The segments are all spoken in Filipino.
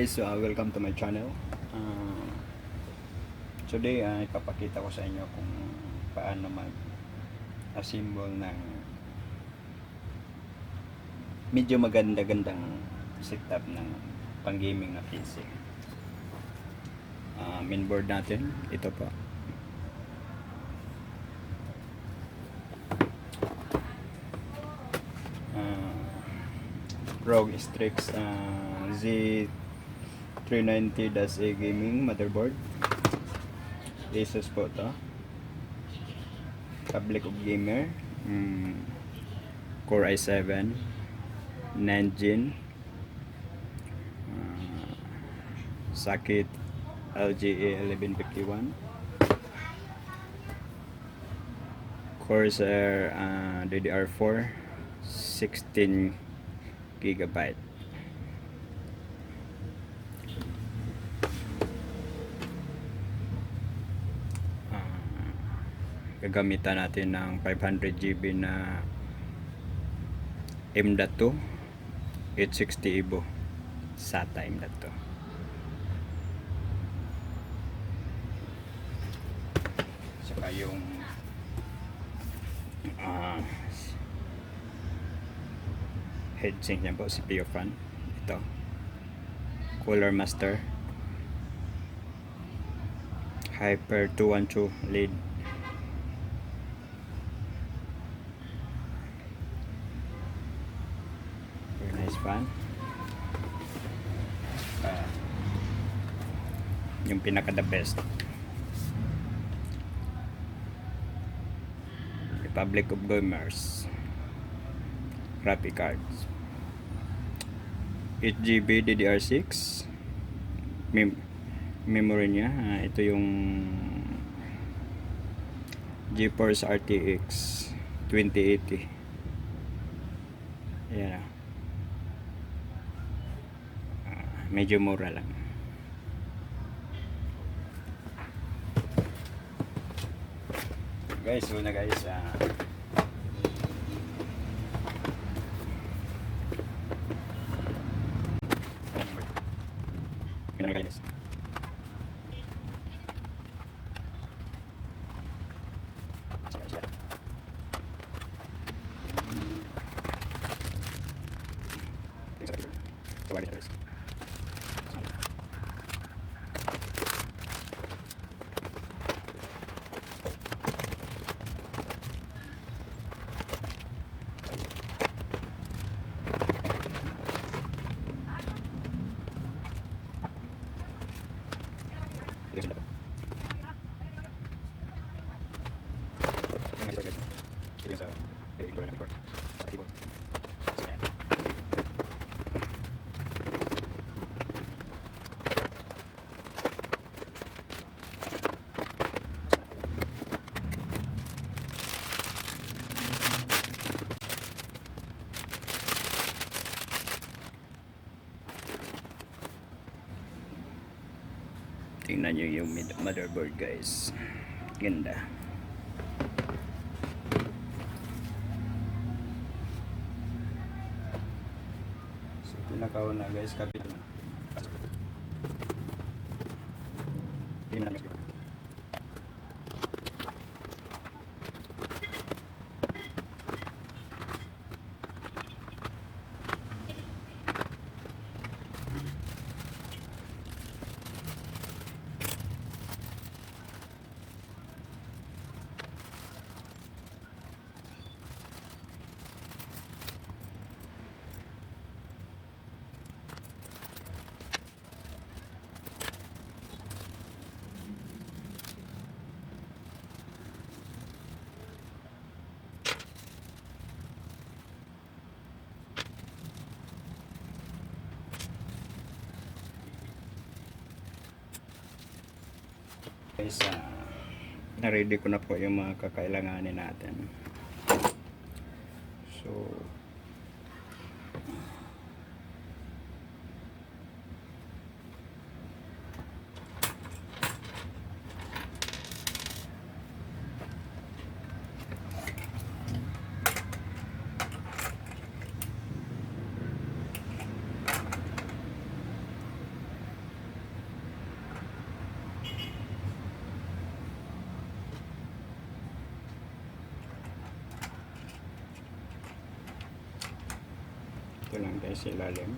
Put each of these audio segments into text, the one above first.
guys, welcome to my channel. Today ipapakita ko sa inyo kung paano mag-assemble ng medyo maganda-gandang setup ng pang-gaming na PC. Mainboard natin, ito po. ROG Strix Z390-A gaming motherboard. Asus po to. Public of Gamer, Core i7, 9 Gen, socket LGA 1151, Corsair DDR4 16 GB. Gagamitan natin ng 500 GB na M.2 860 Evo SATA M.2. Saka yung heatsink niya po, CPU fan, ito Cooler Master Hyper 212 LED, very nice fan. Yung pinaka the best, Republic of Gamers graphic cards, 8GB DDR6 memory niya. Ito yung GeForce RTX 2080. Ayan, medyo mura lang. Guys, una guys, guys. Tingnan nyo yung motherboard guys, ganda. So pinakauna guys, kapit na. Tingnan nyo. Guys, na-ready ko na po yung mga kakailanganin natin. So tayo sa ilalim.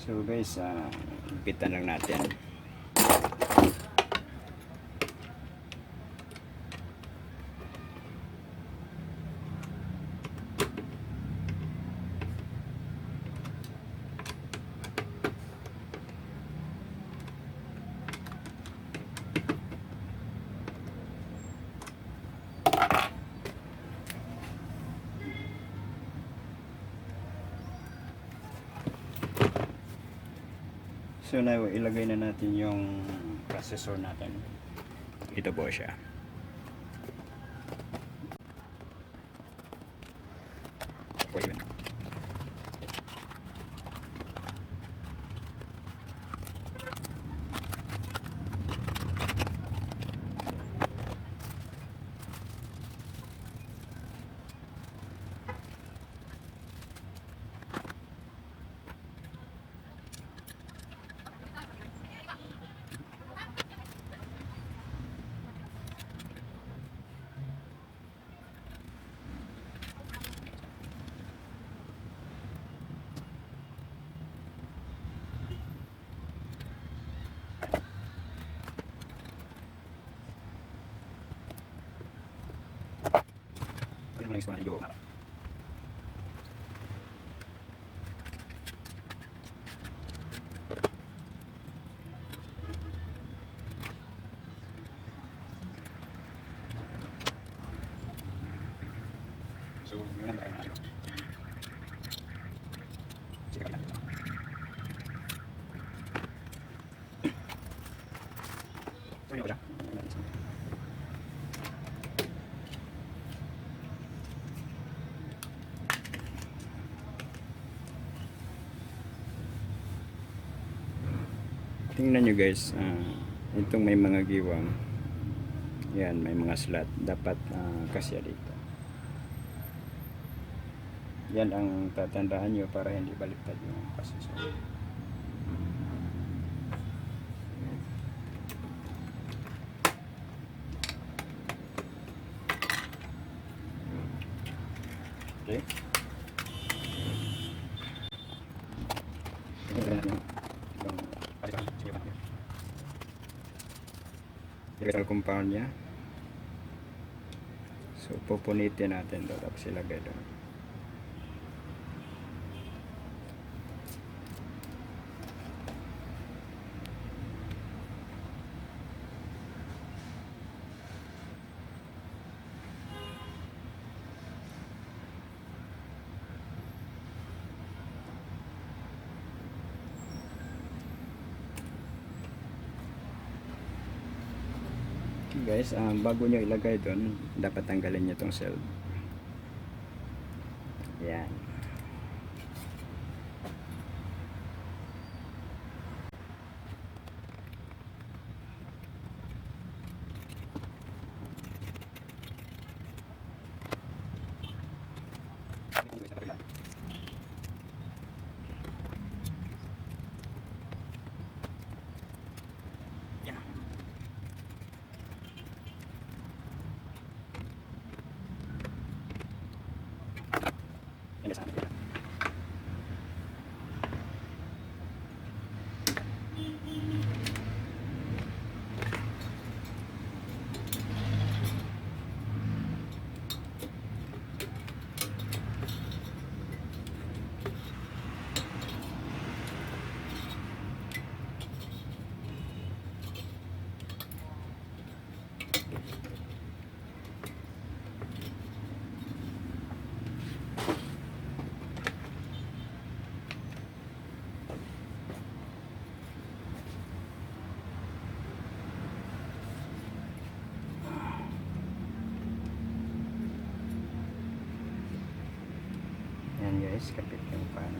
So guys, higpitan lang natin. So na ilagay na natin yung processor natin. Ito po siya. Next one, yo. So, yun ang tayo. Sige ka. So, yun ko siya. Tingnan nyo guys, itong may mga giwang, yan, may mga slot, dapat kasya dito. Yan ang tatandaan nyo para hindi baliktad yung processor. Okay. Electrical compound niya. So pupunitin natin doon, tapos ilagay doon. Guys, bago nyo ilagay doon, dapat tanggalin nyo tong cell. Yan. Yan guys, kapit yung pano.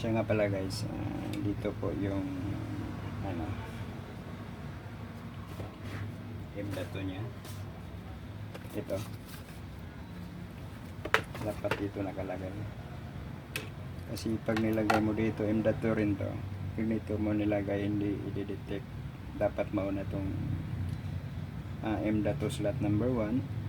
Siya nga pala guys, dito po yung ano, M.2 niya. Ito. Dapat dito nakalagay. Kasi pag nilagay mo dito, M.2 rin to. Pag dito mo nilagay, hindi i-detect. Dapat mauna tong M.2 slot number 1.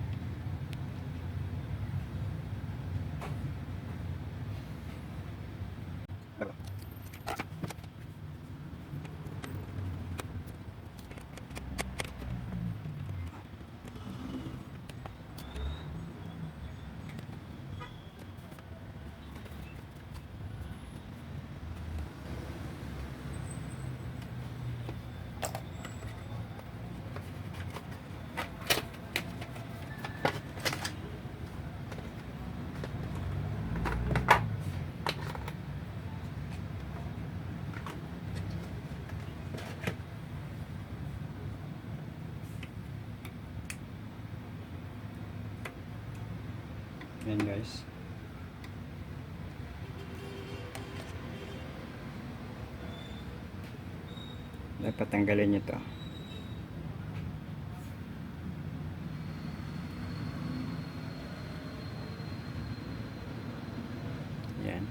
Yan guys. Dapat tanggalin nyo to. Yan.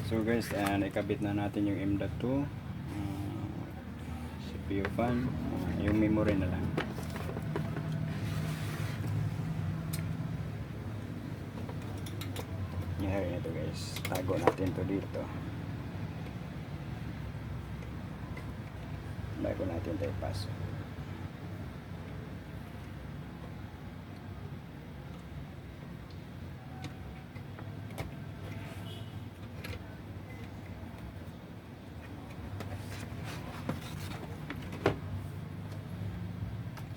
So guys, nakabit na natin yung M.2, CPU fan, yung memory na lang. Yan ito guys, tago natin to dito bago natin ito ipasok.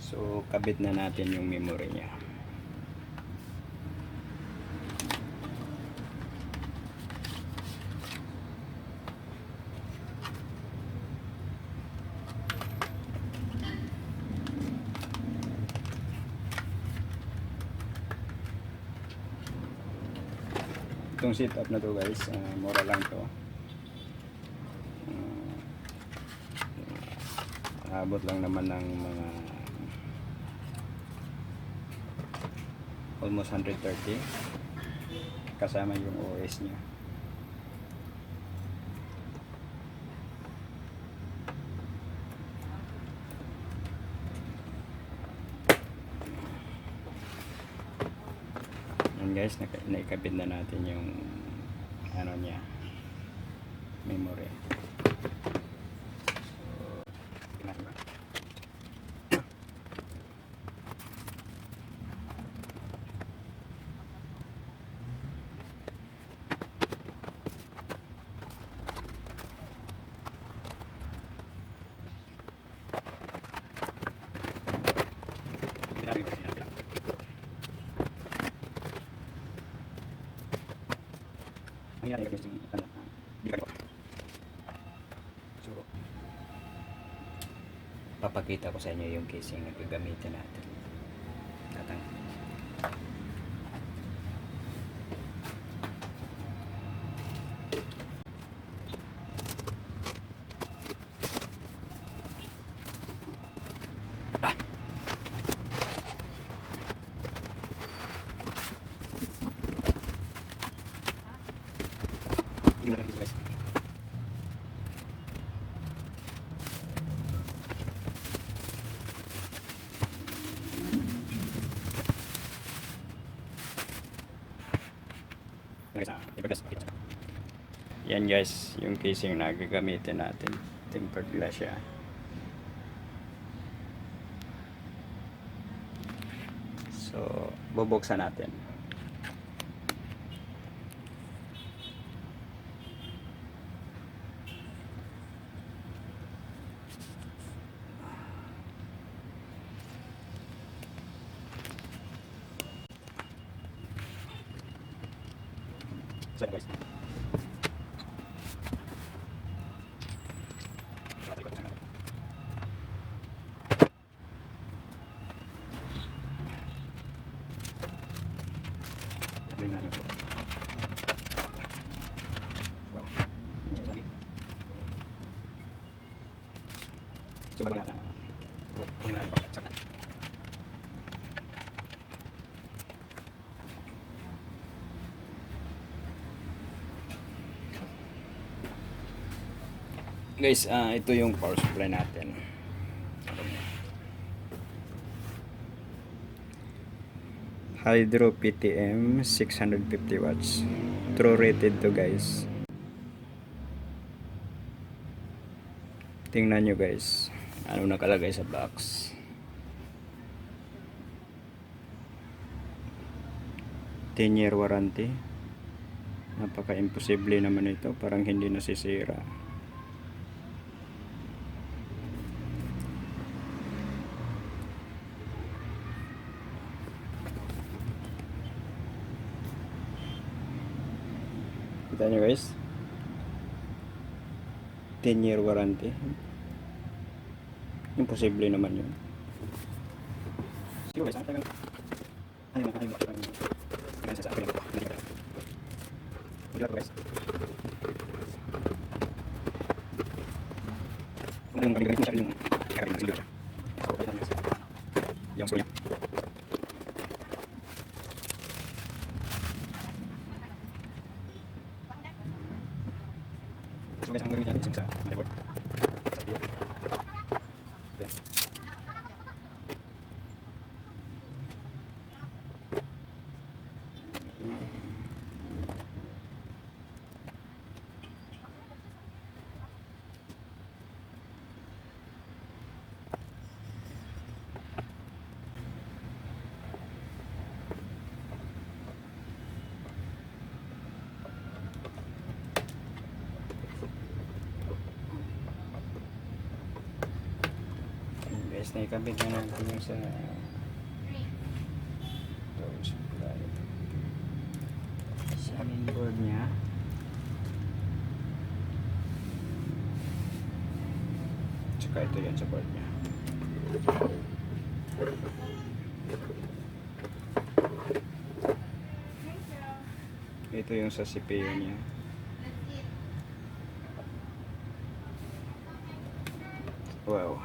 So kabit na natin yung memory niya. itong setup na to guys, mura lang to. Abot lang naman ng mga almost 130 kasama yung OS nya. Yan guys, naikabit na natin yung ano niya, memory. So, papakita ko sa inyo yung casing na gagamitin natin. Tatang. Yan guys, yung casing na gagamitin natin. Tempered glass siya. So, bubuksan natin. So guys, guys, ito yung power supply natin. Hydro PTM 650 watts. True rated to guys. Tingnan nyo guys, ano nakalagay sa box. 10-year warranty. Napaka-imposible naman ito, parang hindi nasisira. Kita nyo guys, 10-year warranty. Imposible naman yun. Siguro guys, guys, naikabit na natin yung sa mainboard nya. Tsaka ito yan sa board nya. Ito yung sa CPU niya. Wow.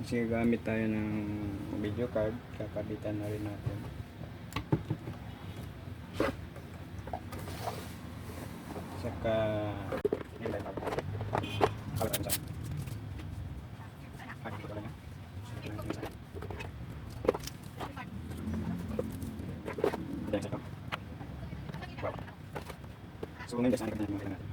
Since gamit tayo ng video card, kakabitan na rin natin. Saka so ngayon guys, nakikita natin natin.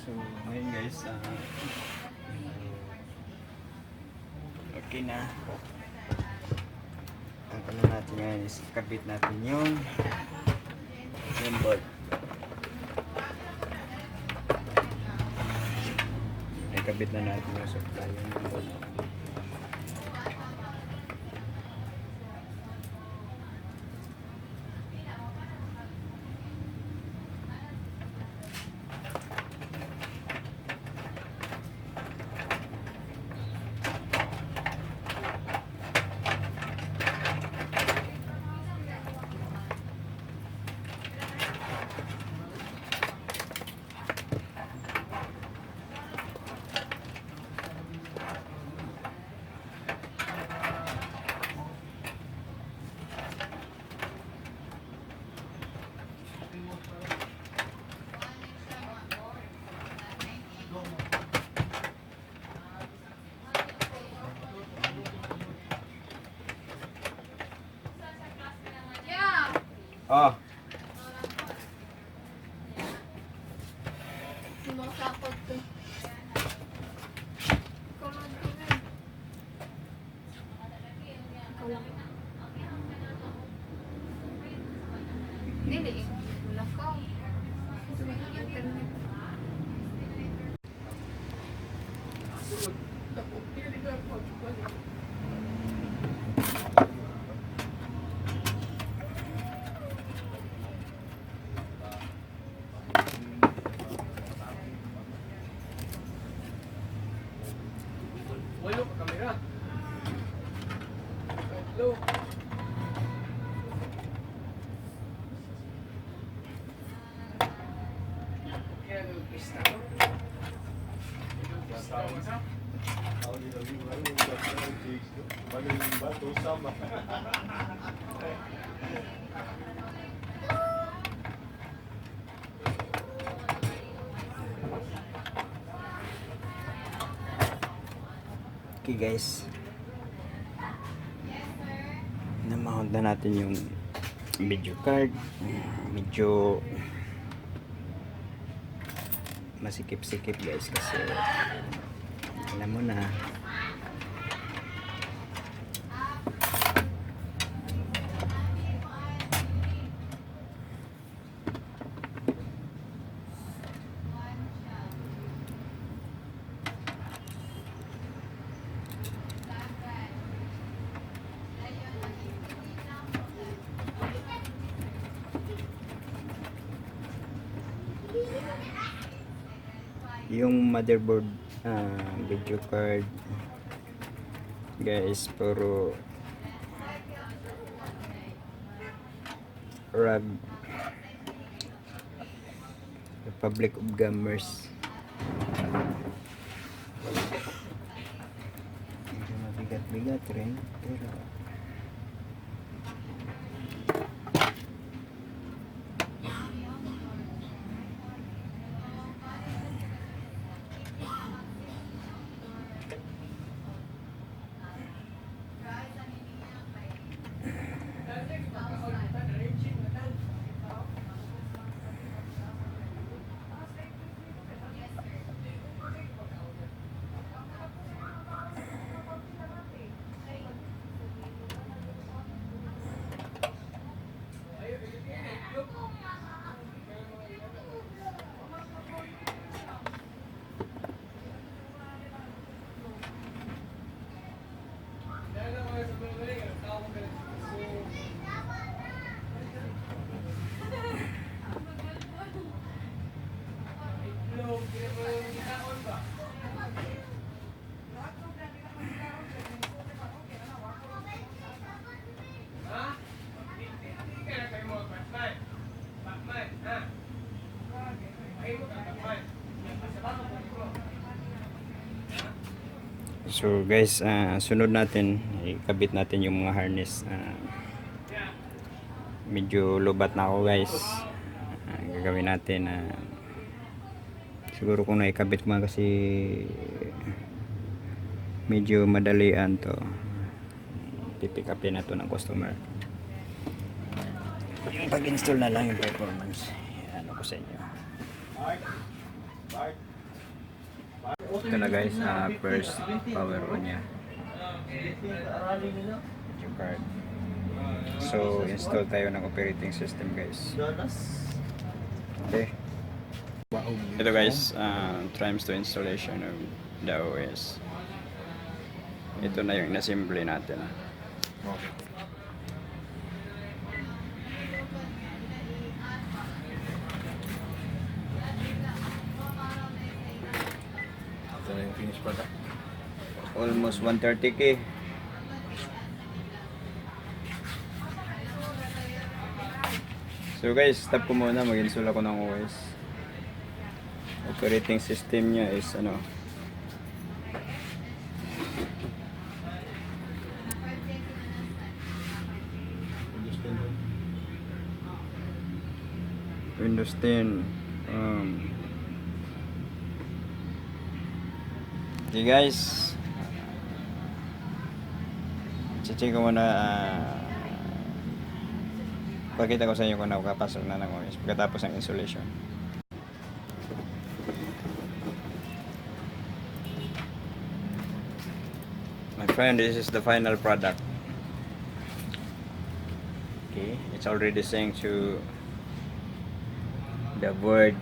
So ngayon guys, okay na. Ang ano natin ngayon is kabit natin yung board. Kabit na natin yung supply yung board. Oh. Sumasakot to. Dili. Wala ka. Internet. Walo ka kamera. Hello. Kaya pista ko. Okay guys, na-mount na natin yung video card. Medyo masikip-sikip guys kasi alam mo na yung motherboard, video card guys, puro RAG, Republic of Gamers. Medyo mabigat-bigat rin, pero so guys, sunod natin, ikabit natin yung mga harness. Medyo lubat na ako guys. Gagawin natin, siguro kung naikabit mo kasi medyo madalian to, pipick upin na to ng customer. Yung pag-install na lang yung performance, ano ko sa inyo. Ito na guys, first power on nya yung card. So install tayo ng operating system guys. Okay, ito guys, times to installation of the OS. Ito na yung inassembly natin. Ito na yung finished product. Almost 130k. So guys, stop ko muna, mag-install ako ng OS. Operating system niya is ano, Windows 10. Okay guys, check ko muna, pakita ko sa inyo kung nakapasok na ng OS pagkatapos ng installation. My friend, this is the final product. Okay, it's already synced to the board.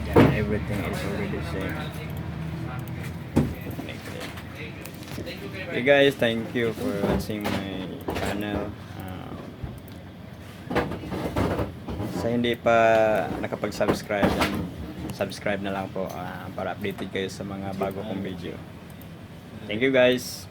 Yeah, everything is already synced. Okay guys, thank you for watching my channel. Sa hindi pa nakapag-subscribe, subscribe na lang po, para updated kayo sa mga bago kong video. Thank you guys.